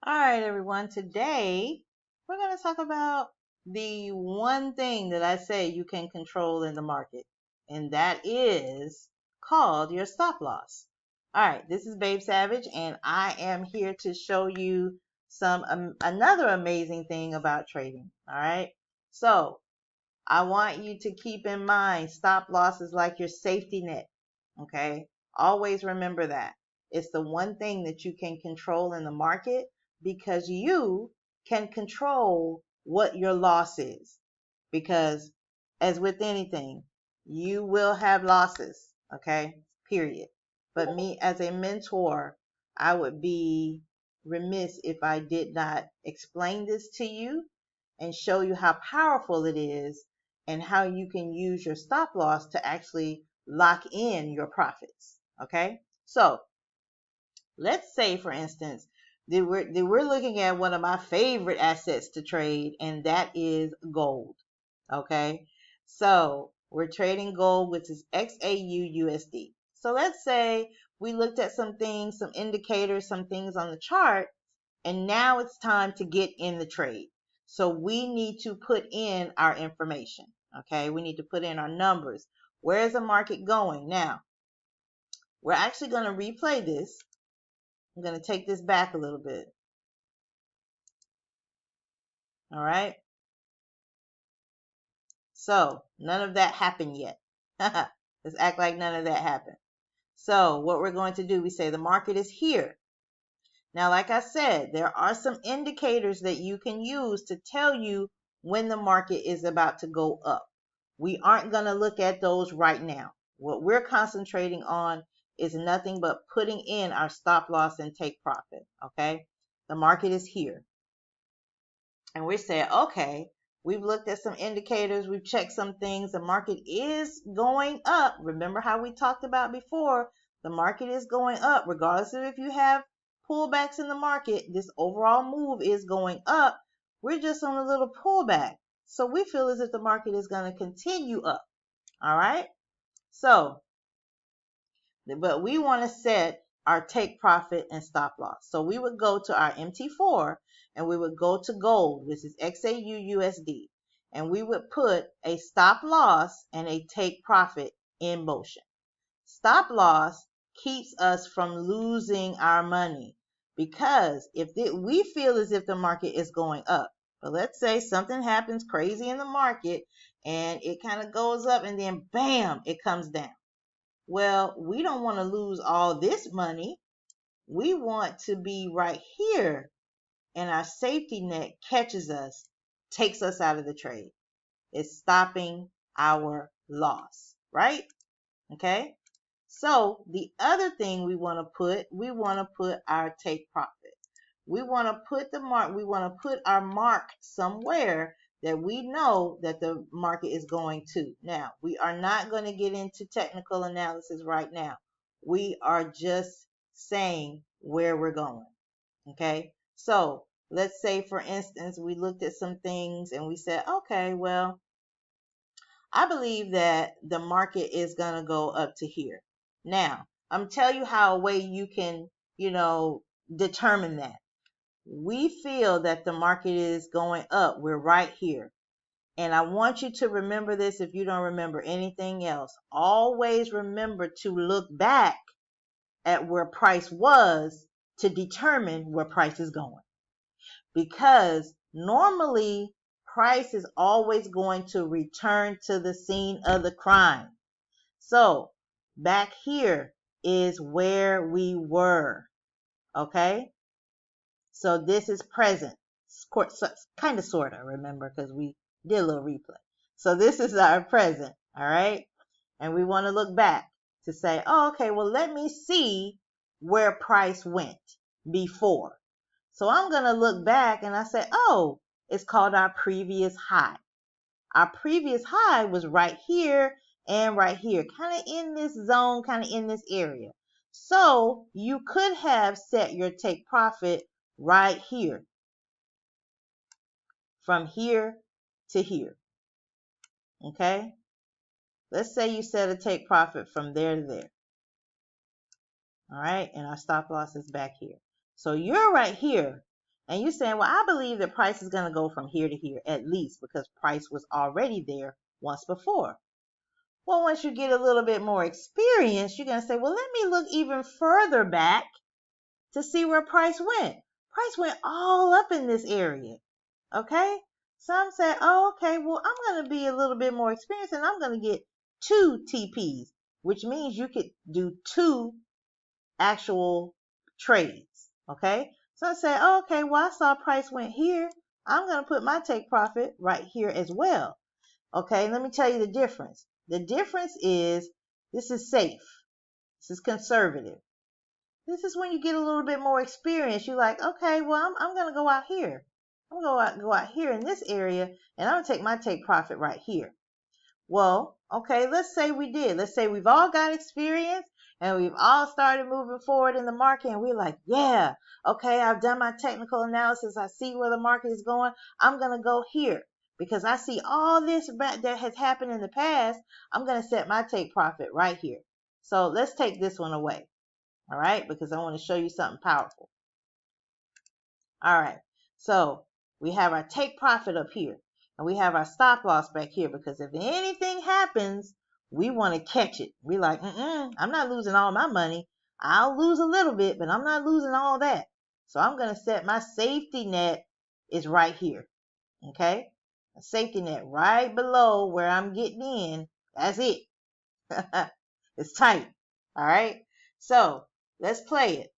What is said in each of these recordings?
All right, everyone. Today we're going to talk about the one thing that I say you can control in the market, and that is called your stop loss. All right, this is Babe Savage, and I am here to show you some another amazing thing about trading. All right, so I want you to keep in mind stop loss is like your safety net. Okay, always remember that. It's the one thing that you can control in the market because you can control what your loss is. Because, as with anything, you will have losses, okay? Period. But me as a mentor, I would be remiss if I did not explain this to you and show you how powerful it is and how you can use your stop loss to actually lock in your profits. Okay? So let's say, for instance, that we're looking at one of my favorite assets to trade, and that is gold. Okay? So we're trading gold, which is XAUUSD. So let's say we looked at some things, some indicators, some things on the chart, and now it's time to get in the trade. So we need to put in our information. Okay, we need to put in our numbers. Where is the market going? Now, we're actually going to replay this. I'm going to take this back a little bit. All right. So none of that happened yet. Let's act like none of that happened. So what we're going to do, we say the market is here. Now, like I said, there are some indicators that you can use to tell you when the market is about to go up. We aren't going to look at those right now. What we're concentrating on is nothing but putting in our stop loss and take profit. Okay. The market is here. And we're saying, okay, we've looked at some indicators. We've checked some things. The market is going up. Remember how we talked about before? The market is going up regardless of if you have pullbacks in the market. This overall move is going up. We're just on a little pullback. So we feel as if the market is going to continue up. All right. So, but we want to set our take profit and stop loss. So we would go to our MT4 and we would go to gold, which is XAUUSD, and we would put a stop loss and a take profit in motion. Stop loss keeps us from losing our money because if we feel as if the market is going up, but let's say something happens crazy in the market and it kind of goes up and then bam, it comes down. Well, we don't want to lose all this money. We want to be right here, and our safety net catches us, takes us out of the trade. It's stopping our loss, right? Okay. So the other thing we want to put our take profit. We want to put our mark somewhere that we know that the market is going to. Now, we are not going to get into technical analysis right now. We are just saying where we're going. Okay. So let's say, for instance, we looked at some things and we said, okay, well, I believe that the market is going to go up to here. Now, I'm telling you how a way you can, determine that. We feel that the market is going up. We're right here. And I want you to remember this if you don't remember anything else. Always remember to look back at where price was to determine where price is going. Because normally price is always going to return to the scene of the crime. So back here is where we were. Okay? So this is present. Kind of, sort of, remember, because we did a little replay. So this is our present. All right? And we want to look back to say, oh, okay, well, let me see where price went before. So I'm going to look back and I say, oh, it's called our previous high. Our previous high was right here and right here, kind of in this zone, kind of in this area. So you could have set your take profit right here, from here to here. Okay? Let's say you set a take profit from there to there. All right? And our stop loss is back here. So you're right here. And you're saying, well, I believe that price is going to go from here to here at least because price was already there once before. Well, once you get a little bit more experience, you're going to say, well, let me look even further back to see where price went. Price went all up in this area. Okay? Some say, oh, okay, well, I'm going to be a little bit more experienced and I'm going to get 2 TPs, which means you could do 2 actual trades. Okay? So I say, oh, okay, well, I saw price went here. I'm going to put my take profit right here as well. Okay, let me tell you the difference. The difference is this is safe. This is conservative. This is when you get a little bit more experience. You're like, okay, well, I'm going to go out here. I'm going to go out here in this area, and I'm going to take my take profit right here. Well, okay, let's say we did. Let's say we've all got experience, and we've all started moving forward in the market, and we're like, yeah, okay, I've done my technical analysis. I see where the market is going. I'm going to go here because I see all this that has happened in the past. I'm going to set my take profit right here. So let's take this one away. All right, because I want to show you something powerful. All right, so we have our take profit up here, and we have our stop loss back here, because if anything happens, we want to catch it. We like, I'm not losing all my money. I'll lose a little bit, but I'm not losing all that. So I'm going to set my safety net is right here. Okay, a safety net right below where I'm getting in. That's it. It's tight. All right, so let's play it.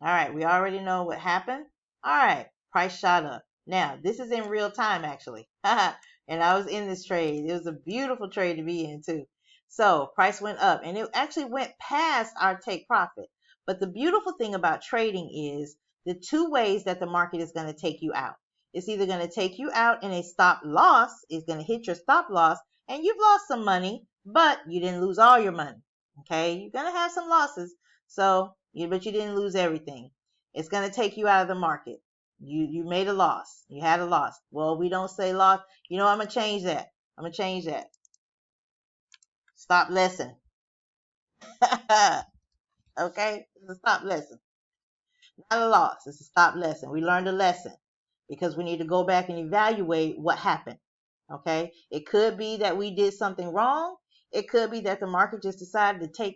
All right, we already know what happened. All right, price shot up. Now, this is in real time, actually. And I was in this trade. It was a beautiful trade to be in, too. So, price went up, and it actually went past our take profit. But the beautiful thing about trading is the 2 ways that the market is going to take you out. It's either going to take you out in a stop loss. It's going to hit your stop loss, and you've lost some money, but you didn't lose all your money. Okay, you're going to have some losses. But you didn't lose everything. It's going to take you out of the market. You made a loss. You had a loss. Well, we don't say loss. I'm going to change that. Stop lesson. Okay? It's a stop lesson. Not a loss. It's a stop lesson. We learned a lesson because we need to go back and evaluate what happened. Okay? It could be that we did something wrong. It could be that the market just decided to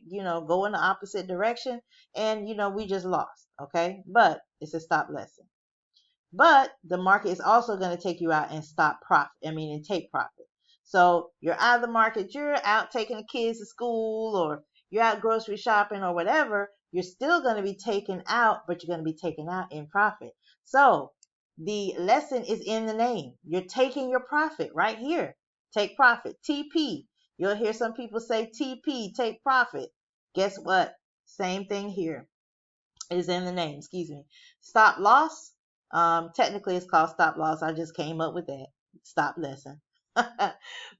go in the opposite direction and, we just lost. Okay? But it's a stop lesson. But the market is also going to take you out and take profit. So you're out of the market, you're out taking the kids to school, or you're out grocery shopping or whatever, you're still going to be taken out, but you're going to be taken out in profit. So the lesson is in the name. You're taking your profit right here. Take profit, TP. You'll hear some people say TP, take profit. Guess what? Same thing here. It is in the name, excuse me. Stop loss. Technically it's called stop loss. I just came up with that. Stop lesson.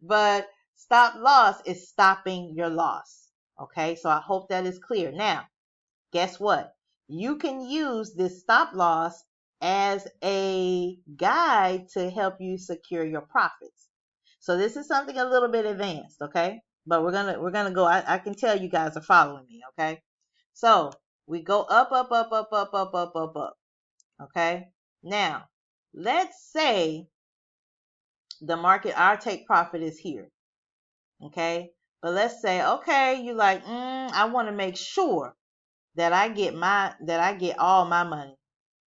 But stop loss is stopping your loss. Okay, so I hope that is clear. Now, guess what? You can use this stop loss as a guide to help you secure your profits. So this is something a little bit advanced, okay? But we're gonna go. I can tell you guys are following me, okay? So we go up, up, up, up, up, up, up, up, up. Okay? Now, let's say the market, our take profit is here. Okay? But let's say, okay, you like, I want to make sure that I get all my money.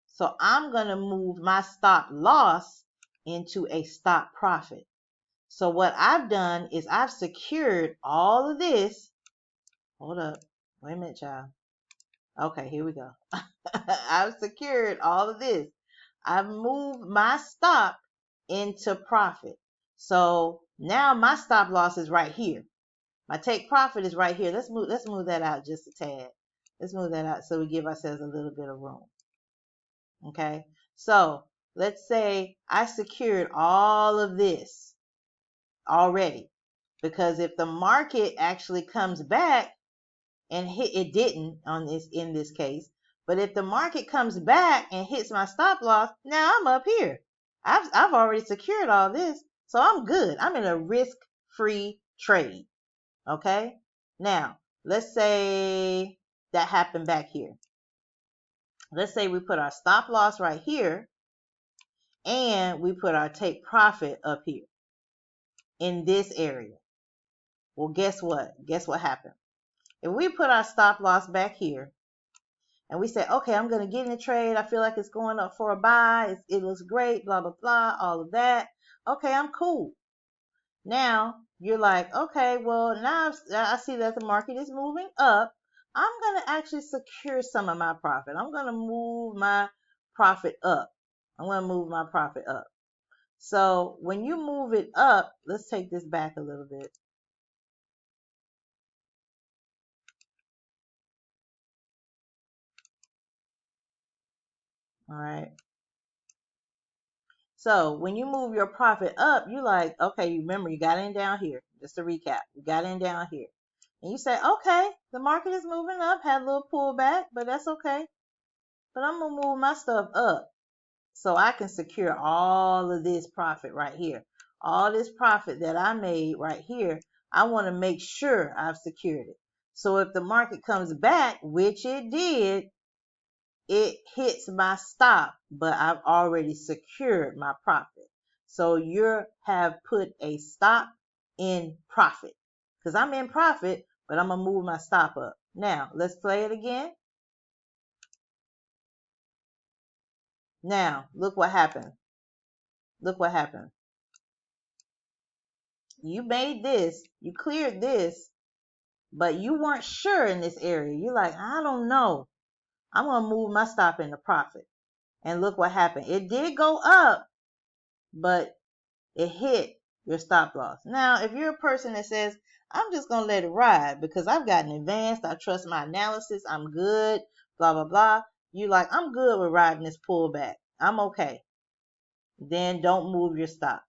So I'm going to move my stop loss into a stop profit. So what I've done is I've secured all of this. Hold up. Wait a minute, child. Okay, here we go. I've secured all of this. I've moved my stop into profit. So now my stop loss is right here. My take profit is right here. Let's move that out just a tad. Let's move that out so we give ourselves a little bit of room. Okay. So let's say I secured all of this already, because if the market actually comes back and it didn't in this case, but if the market comes back and hits my stop loss, now I'm up here. I've already secured all this, so I'm good. I'm in a risk-free trade. Okay? Now, let's say that happened back here. let's say we put our stop loss right here and we put our take profit up here in this area. Well, guess what? Guess what happened? If we put our stop loss back here and we say, okay, I'm going to get in the trade. I feel like it's going up for a buy. It looks great, blah, blah, blah, all of that. Okay, I'm cool. Now you're like, okay, well, now I see that the market is moving up. I'm going to actually secure some of my profit. I'm going to move my profit up. I'm going to move my profit up. So when you move it up, let's take this back a little bit. All right. So when you move your profit up, you like, okay, you remember you got in down here. Just to recap, you got in down here. And you say, okay, the market is moving up, had a little pullback, but that's okay. But I'm going to move my stuff up so I can secure all of this profit right here. All this profit that I made right here, I want to make sure I've secured it. So if the market comes back, which it did, it hits my stop, but I've already secured my profit. So you have put a stop in profit because I'm in profit, but I'm going to move my stop up. Now, let's play it again. Now, look what happened. Look what happened. You made this, you cleared this, but you weren't sure in this area. You're like, I don't know. I'm going to move my stop into profit. And look what happened. It did go up, but it hit your stop loss. Now, if you're a person that says, I'm just going to let it ride because I've gotten advanced, I trust my analysis, I'm good, blah, blah, blah. You like, I'm good with riding this pullback. I'm okay. Then don't move your stop.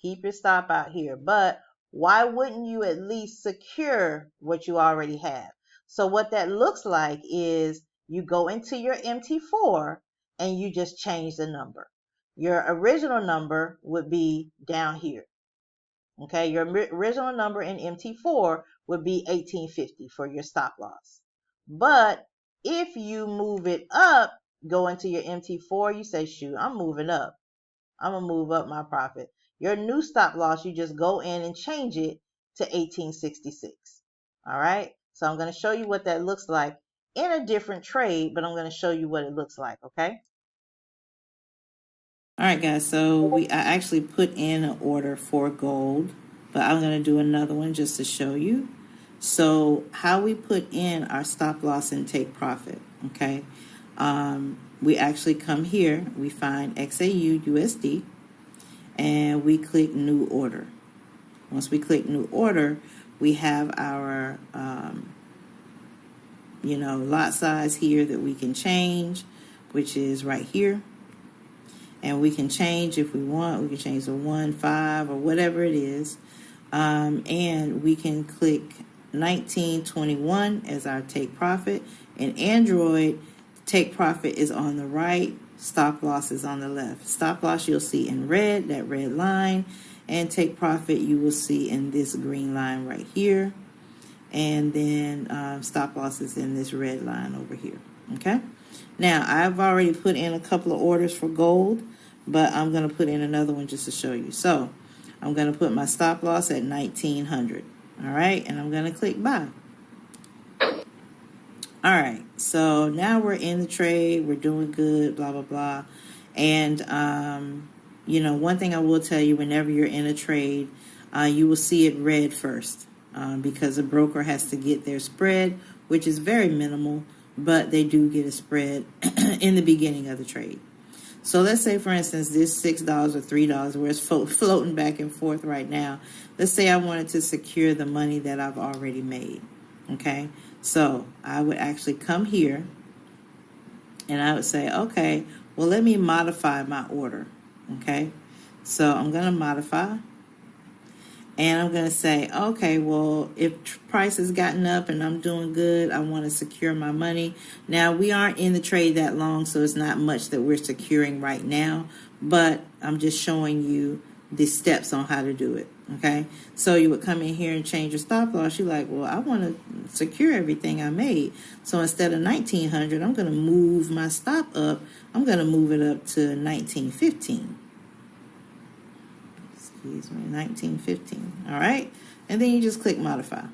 Keep your stop out here. But why wouldn't you at least secure what you already have? So what that looks like is you go into your MT4 and you just change the number. Your original number would be down here. Okay, your original number in MT4 would be 1850 for your stop loss. But if you move it up, go into your MT4, you say, shoot, I'm moving up. I'm going to move up my profit. Your new stop loss, you just go in and change it to 1866. All right. So I'm going to show you what that looks like in a different trade, but I'm going to show you what it looks like. Okay. All right, guys. So I actually put in an order for gold, but I'm going to do another one just to show you. So how we put in our stop loss and take profit. Okay. We actually come here, we find XAU USD, and we click new order. Once we click new order, we have our, lot size here that we can change, which is right here. And we can change if we want. We can change to 1, 5, or whatever it is. And we can click 1921 as our take profit. In Android, take profit is on the right, stop loss is on the left. Stop loss you'll see in red, that red line, and take profit you will see in this green line right here. And then stop loss is in this red line over here. Okay? Now, I've already put in a couple of orders for gold, but I'm going to put in another one just to show you. So, I'm going to put my stop loss at 1900. All right? And I'm going to click buy. All right, so now we're in the trade. We're doing good, blah, blah, blah. And, one thing I will tell you, whenever you're in a trade, you will see it red first because the broker has to get their spread, which is very minimal, but they do get a spread in the beginning of the trade. So let's say, for instance, this $6 or $3 where it's floating back and forth right now. Let's say I wanted to secure the money that I've already made, okay? So I would actually come here and I would say, okay, well, let me modify my order, okay? So I'm going to modify and I'm going to say, okay, well, if price has gotten up and I'm doing good, I want to secure my money. Now, we aren't in the trade that long, so it's not much that we're securing right now, but I'm just showing you the steps on how to do it. Okay, so you would come in here and change your stop loss. You're like, well, I want to secure everything I made. So instead of 1900, I'm going to move my stop up. I'm going to move it up to 1915. Excuse me, 1915. All right, and then you just click modify.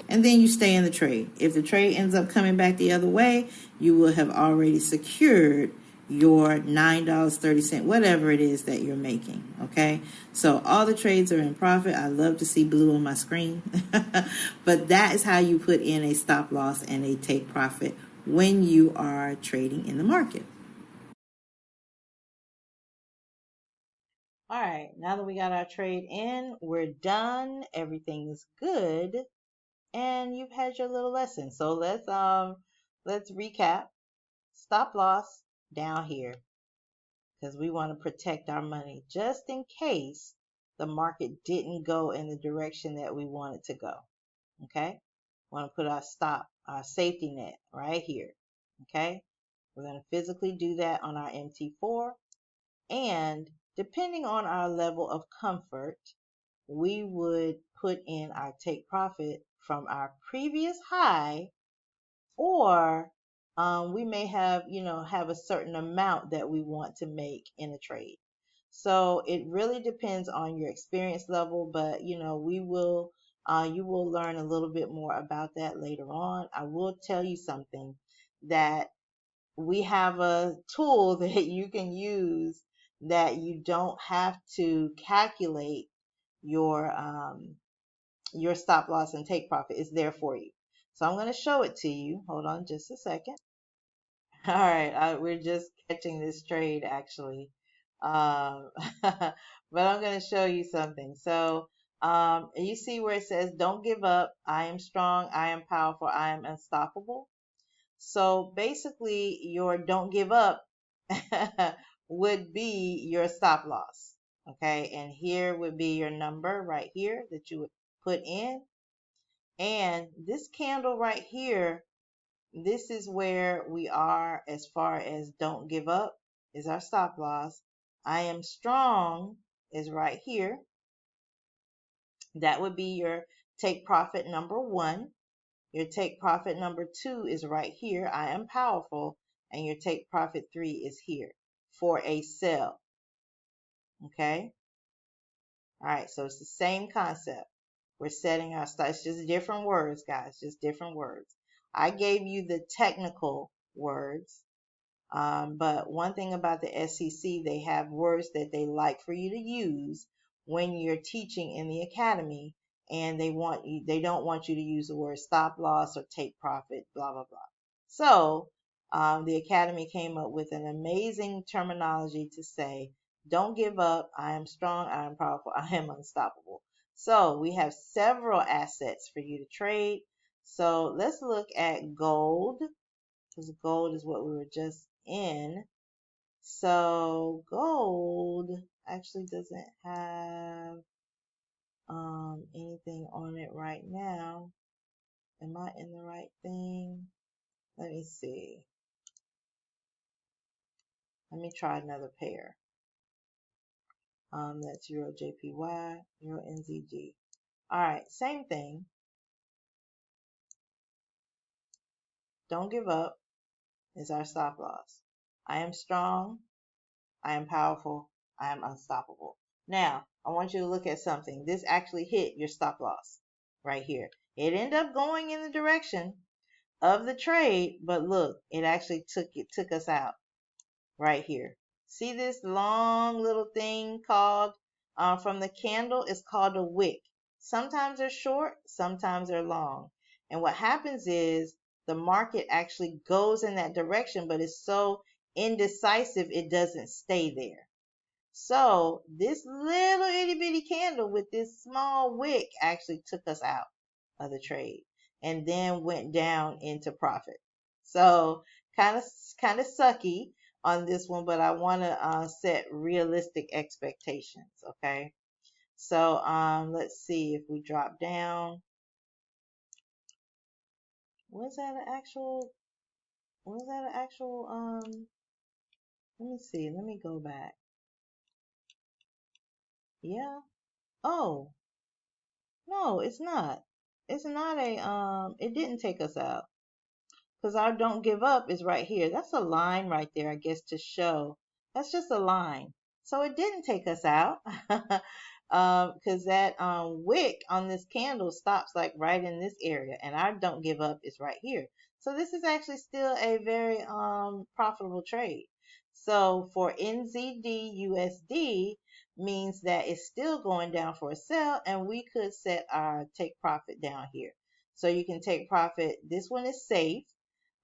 And then you stay in the trade. If the trade ends up coming back the other way, you will have already secured your $9.30, whatever it is that you're making. Okay, so all the trades are in profit. I love to see blue on my screen, but that is how you put in a stop loss and a take profit when you are trading in the market. All right, now that we got our trade in, we're done. Everything is good, and you've had your little lesson. So let's recap. Stop loss down here because we want to protect our money just in case the market didn't go in the direction that we want it to go. Okay, want to put our safety net right here. Okay, we're going to physically do that on our MT4, and depending on our level of comfort, we would put in our take profit from our previous high, or we may have a certain amount that we want to make in a trade. So it really depends on your experience level, but you will learn a little bit more about that later on. I will tell you something, that we have a tool that you can use that you don't have to calculate your stop loss and take profit. Is there for you. So I'm going to show it to you. Hold on just a second. All right, we're just catching this trade actually. But I'm going to show you something. So you see where it says, don't give up. I am strong. I am powerful. I am unstoppable. So basically, your don't give up would be your stop loss. Okay, and here would be your number right here that you would put in. And this candle right here, this is where we are as far as don't give up is our stop loss. I am strong is right here. That would be your take profit number 1. Your take profit number 2 is right here. I am powerful. And your take profit 3 is here for a sell. Okay. All right. So it's the same concept. We're setting our stop. It's just different words, guys. Just different words. I gave you the technical words. But one thing about the SEC, they have words that they like for you to use when you're teaching in the academy, and they don't want you to use the word stop loss or take profit, blah blah blah. So the academy came up with an amazing terminology to say, don't give up. I am strong. I am powerful. I am unstoppable. So we have several assets for you to trade. So let's look at gold, because gold is what we were just in. So gold actually doesn't have anything on it right now. Am I in the right thing? Let me see. Let me try another pair. That's Euro JPY, Euro NZD. All right, same thing. Don't give up is our stop loss. I am strong. I am powerful. I am unstoppable. Now, I want you to look at something. This actually hit your stop loss right here. It ended up going in the direction of the trade, but look, it actually took us out right here. See this long little thing called from the candle? It's called a wick. Sometimes they're short, sometimes they're long. And what happens is the market actually goes in that direction, but it's so indecisive it doesn't stay there. So this little itty bitty candle with this small wick actually took us out of the trade and then went down into profit. So kind of sucky on this one, but I want to set realistic expectations. Okay. So let's see if we drop down. Was that an actual? Was that an actual? Let me see. Let me go back. Yeah. Oh. No, it's not. It's not it didn't take us out. Because our don't give up is right here. That's a line right there, I guess, to show. That's just a line. So it didn't take us out. Because that wick on this candle stops like right in this area, and our don't give up is right here. So this is actually still a very profitable trade. So for NZD USD means that it's still going down for a sell, and we could set our take profit down here. So you can take profit. This one is safe.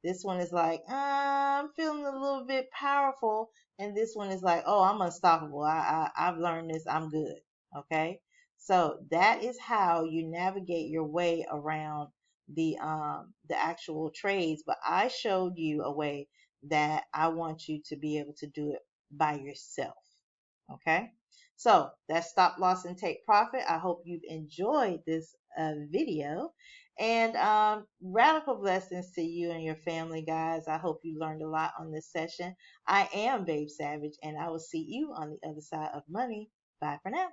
This one is like, I'm feeling a little bit powerful. And this one is like, oh, I'm unstoppable. I've learned this. I'm good. Okay. So that is how you navigate your way around the actual trades. But I showed you a way that I want you to be able to do it by yourself. Okay. So that's stop loss and take profit. I hope you've enjoyed this video. And radical blessings to you and your family, guys. I hope you learned a lot on this session. I am Babe Savage, and I will see you on the other side of money. Bye for now.